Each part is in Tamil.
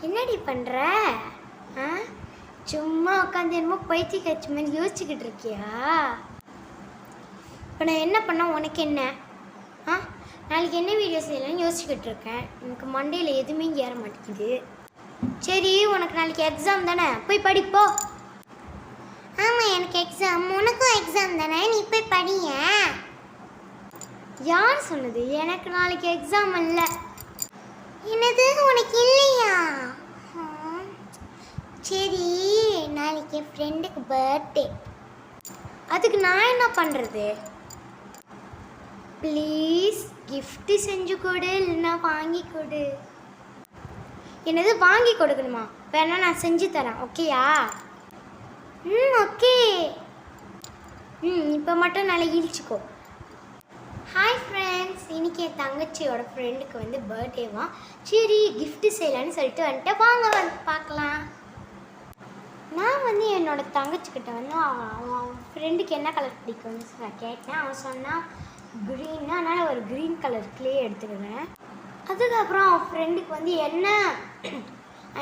என்னடி பண்ணுற? ஆ, சும்மா உட்காந்து என்னமோ பைத்தி கட்சி மாதிரி யோசிச்சுக்கிட்டு இருக்கியா? இப்போ நான் என்ன பண்ண உனக்கு என்ன? ஆ, நாளைக்கு என்ன வீடியோ செய்யலாம்னு யோசிச்சுக்கிட்டு இருக்கேன். எனக்கு மண்டேயில் எதுவுமே ஏற மாட்டேங்குது. சரி, உனக்கு நாளைக்கு எக்ஸாம் தானே, போய் படிப்போ. ஆமாம், எனக்கு எக்ஸாம். உனக்கும் எக்ஸாம் தானே, நீ போய் படிய. யார் சொன்னது எனக்கு நாளைக்கு எக்ஸாம் இல்லை? என்னது, உனக்கு இல்லையா? சரி, நாளைக்கு என் ஃப்ரெண்டுக்கு பர்த்டே. அதுக்கு நான் என்ன பண்ணுறது? ப்ளீஸ் கிஃப்ட்டு செஞ்சு கொடு, இல்லைன்னா வாங்கி கொடு. என்னது வாங்கி கொடுக்கணுமா? வேணா நான் செஞ்சு தரேன், ஓகேயா? ஓகே. இப்போ மட்டும் நல்லா இழிச்சிக்கோ. ஹாய் ஃப்ரெண்ட்ஸ், இன்றைக்கி என் தங்கச்சியோட ஃப்ரெண்டுக்கு வந்து பர்த்டேவா. சரி, கிஃப்ட்டு செய்யலான்னு சொல்லிட்டு வந்துட்டு வாங்க வந்து பார்க்கலாம். நான் வந்து என்னோடய தங்கச்சிக்கிட்ட வந்து அவன் ஃப்ரெண்டுக்கு என்ன கலர் பிடிக்கும்னு நான் கேட்டேன். அவன் சொன்னான் க்ரீன்னு. அதனால் ஒரு க்ரீன் கலர் க்ளே எடுத்துக்கிறேன். அதுக்கப்புறம் அவன் ஃப்ரெண்டுக்கு வந்து என்ன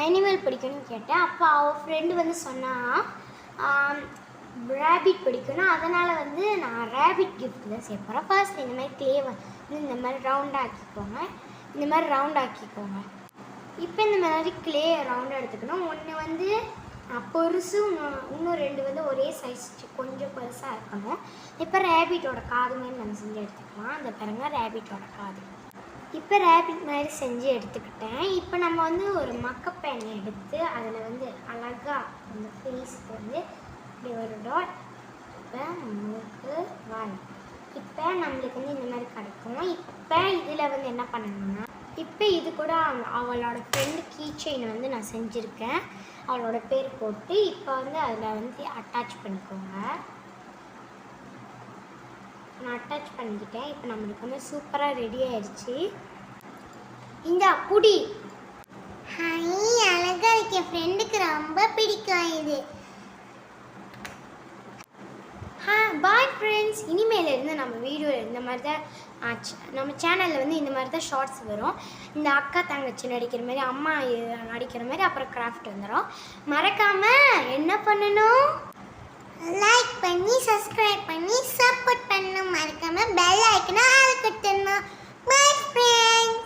அனிமல் பிடிக்கும்னு கேட்டேன். அப்போ அவன் ஃப்ரெண்டு வந்து சொன்னான் ரேபிட் பிடிக்கும்னா, அதனால் வந்து நான் ரேபிட் கிஃப்ட் தான் செய்ய போகிறேன். ஃபர்ஸ்ட் இந்த மாதிரி க்ளே வந்து இந்த மாதிரி ரவுண்டாக்கிக்கோங்க. இந்த மாதிரி ரவுண்டாக்கிக்கோங்க. இப்போ இந்த மாதிரி க்ளே ரவுண்டாக எடுத்துக்கணும். ஒன்று வந்து பெருசு, இன்னும் ரெண்டு வந்து ஒரே சைஸ் கொஞ்சம் பெருசாக இருக்கணும். இப்போ ரேபிட்டோட காது மாதிரி நம்ம செஞ்சு எடுத்துக்கலாம். அந்த பாருங்க ரேபிட்டோட காது. இப்போ ரேபிட் மாதிரி செஞ்சு எடுத்துக்கிட்டேன். இப்போ நம்ம வந்து ஒரு மக்கப்பேனை எடுத்து அதில் வந்து அழகாக அந்த ஃபேஸ்க்கு வந்து இப்படி ஒரு டாட். இப்போ மூக்கு, வாய். இப்போ நம்மளுக்கு வந்து இந்த மாதிரி கிடைக்கும். இப்போ இதில் வந்து என்ன பண்ணணும்னா, இப்போ இது கூட அவளோட ஃப்ரெண்டு கீ செயின் வந்து நான் செஞ்சுருக்கேன். அவளோட பேர் போட்டு இப்போ வந்து அதில் வந்து அட்டாச் பண்ணிக்கோங்க. நான் அட்டாச் பண்ணிக்கிட்டேன். இப்போ நம்மளுக்கு வந்து சூப்பராக ரெடி ஆயிடுச்சு. இந்த புடி. ஹாய், அழகாக இருக்கு. என் ஃப்ரெண்டுக்கு ரொம்ப பிடிக்கும் இது. பாய் ஃப்ரெண்ட்ஸ், இனிமேலேருந்து நம்ம வீடியோவில் இந்த மாதிரி தான் நம்ம சேனலில் வந்து இந்த மாதிரி தான் ஷார்ட்ஸ் வரும். இந்த அக்கா தங்கச்சி நடிக்கிற மாதிரி, அம்மா நடிக்கிற மாதிரி, அப்புறம் கிராஃப்ட் வந்துடும். மறக்காமல் என்ன பண்ணணும்? லைக் பண்ணி சப்ஸ்கிரைப் பண்ணி சப்போர்ட் பண்ணணும். மறக்காமல் பெல் ஐக்கனை ஆல் கொடுத்துடணும். Bye friends.